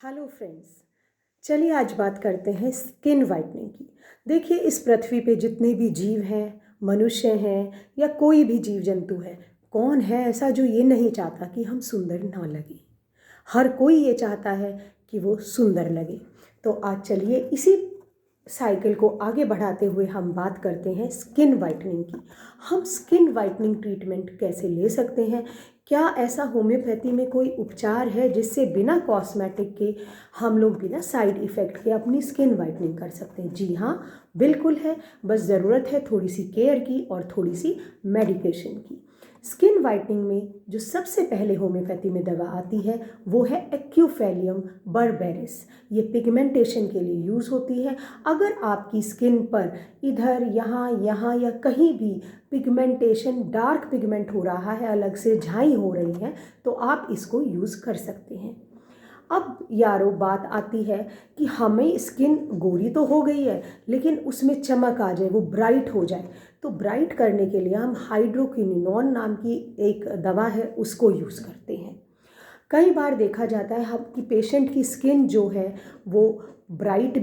Hello friends, चलिए आज बात करते हैं स्किन वाइटनिंग की। देखिए, इस पृथ्वी पे जितने भी जीव हैं, मनुष्य हैं या कोई भी जीव जंतु है, कौन है ऐसा जो ये नहीं चाहता कि हम सुंदर ना लगे। हर कोई ये चाहता है कि वो सुंदर लगे। तो आज चलिए इसी साइकिल को आगे बढ़ाते हुए हम बात करते हैं स्किन वाइटनिंग की। हम स्किन वाइटनिंग ट्रीटमेंट कैसे ले सकते हैं? क्या ऐसा होम्योपैथी में कोई उपचार है जिससे बिना कॉस्मेटिक के हम लोग बिना साइड इफ़ेक्ट के अपनी स्किन वाइटनिंग कर सकते हैं? जी हाँ, बिल्कुल है। बस ज़रूरत है थोड़ी सी केयर की और थोड़ी सी मेडिकेशन की। स्किन वाइटनिंग में जो सबसे पहले होम्योपैथी में दवा आती है वो है एक्यूफेलियम बर्बेरिस। ये पिगमेंटेशन के लिए यूज़ होती है। अगर आपकी स्किन पर इधर यहाँ या कहीं भी पिगमेंटेशन, डार्क पिगमेंट हो रहा है, अलग से झाई हो रही है, तो आप इसको यूज़ कर सकते हैं। अब यारो बात आती है कि हमें स्किन गोरी तो हो गई है लेकिन उसमें चमक आ जाए, वो ब्राइट हो जाए। तो ब्राइट करने के लिए हम हाइड्रोक्विनोन नाम की एक दवा है उसको यूज़ करते हैं। कई बार देखा जाता है हम कि पेशेंट की स्किन जो है वो ब्राइट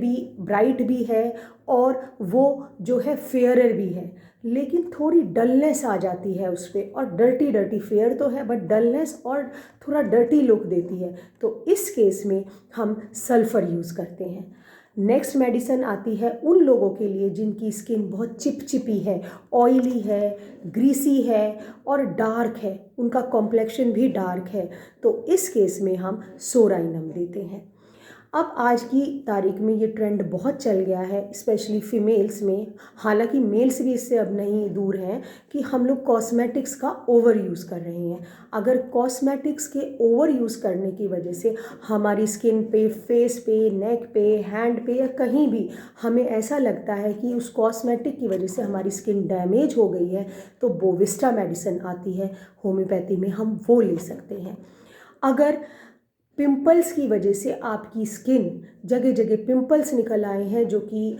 भी है और वो जो है फेयरर भी है, लेकिन थोड़ी डलनेस आ जाती है उस पर, और डर्टी फेयर तो है बट डलनेस और थोड़ा डर्टी लुक देती है। तो इस केस में हम सल्फ़र यूज़ करते हैं। नेक्स्ट मेडिसिन आती है उन लोगों के लिए जिनकी स्किन बहुत चिपचिपी है, ऑयली है, ग्रीसी है और डार्क है, उनका कॉम्प्लेक्शन भी डार्क है। तो इस केस में हम सोराइनम देते हैं। अब आज की तारीख में ये ट्रेंड बहुत चल गया है, स्पेशली फीमेल्स में। हालांकि मेल्स भी इससे अब नहीं दूर हैं कि हम लोग कॉस्मेटिक्स का ओवर यूज़ कर रहे हैं। अगर कॉस्मेटिक्स के ओवर यूज़ करने की वजह से हमारी स्किन पे, फेस पे, नेक पे, हैंड पे या कहीं भी हमें ऐसा लगता है कि उस कॉस्मेटिक की वजह से हमारी स्किन डैमेज हो गई है, तो बोविस्टा मेडिसिन आती है होम्योपैथी में, हम वो ले सकते हैं। अगर पिंपल्स की वजह से आपकी स्किन जगह जगह पिंपल्स निकल आए हैं, जो कि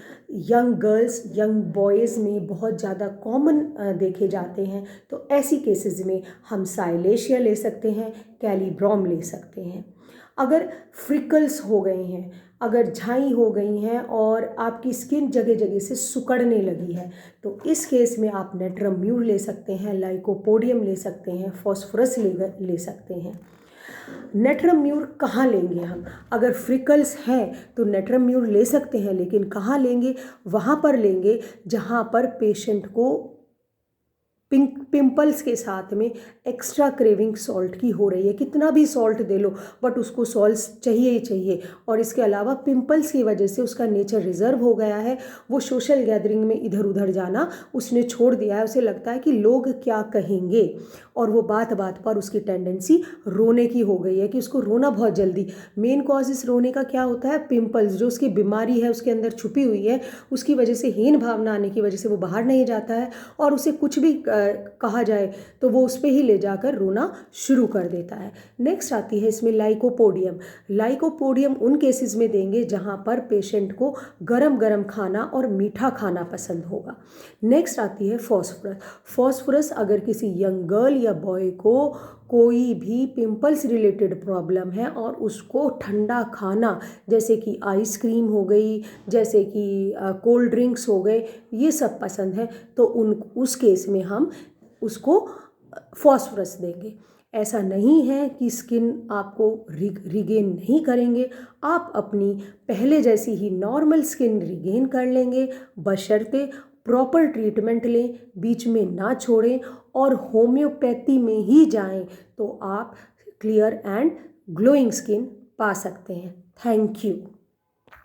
यंग गर्ल्स, यंग बॉयज़ में बहुत ज़्यादा कॉमन देखे जाते हैं, तो ऐसी केसेस में हम साइलेशिया ले सकते हैं, कैलिब्रॉम ले सकते हैं। अगर फ्रिकल्स हो गए हैं, अगर झाई हो गई हैं और आपकी स्किन जगह जगह से सिकुड़ने लगी है, तो इस केस में आप नेट्रम्यूर ले सकते हैं, लाइकोपोडियम ले सकते हैं, फॉस्फोरस ले सकते हैं। नेट्रम्यूर कहाँ लेंगे हम? अगर फ्रिकल्स हैं तो नेट्रम्यूर ले सकते हैं, लेकिन कहाँ लेंगे? वहाँ पर लेंगे जहाँ पर पेशेंट को पिंपल्स के साथ में एक्स्ट्रा क्रेविंग सॉल्ट की हो रही है। कितना भी सॉल्ट दे लो बट उसको सॉल्ट चाहिए ही चाहिए। और इसके अलावा पिंपल्स की वजह से उसका नेचर रिजर्व हो गया है, वो सोशल गैदरिंग में इधर उधर जाना उसने छोड़ दिया है। उसे लगता है कि लोग क्या कहेंगे, और वो बात बात पर उसकी टेंडेंसी रोने की हो गई है कि उसको रोना बहुत जल्दी। मेन कॉज इस रोने का क्या होता है? पिंपल्स, जो उसकी बीमारी है उसके अंदर छुपी हुई है, उसकी वजह से हीन भावना आने की वजह से वो बाहर नहीं जाता है, और उसे कुछ भी कहा जाए तो वो उस पर ही ले जाकर रोना शुरू कर देता है। नेक्स्ट आती है इसमें लाइकोपोडियम। लाइकोपोडियम उन केसेस में देंगे जहाँ पर पेशेंट को गरम गरम खाना और मीठा खाना पसंद होगा। नेक्स्ट आती है फॉस्फोरस। फॉस्फोरस अगर किसी यंग गर्ल या बॉय को कोई भी पिंपल्स रिलेटेड प्रॉब्लम है और उसको ठंडा खाना, जैसे कि आइसक्रीम हो गई, जैसे कि कोल्ड ड्रिंक्स हो गए, ये सब पसंद है, तो उस केस में हम उसको फॉस्फोरस देंगे। ऐसा नहीं है कि स्किन आपको रिगेन नहीं करेंगे, आप अपनी पहले जैसी ही नॉर्मल स्किन रिगेन कर लेंगे, बशर्ते प्रॉपर ट्रीटमेंट लें, बीच में ना छोड़ें और होम्योपैथी में ही जाएं, तो आप क्लियर एंड ग्लोइंग स्किन पा सकते हैं। Thank you.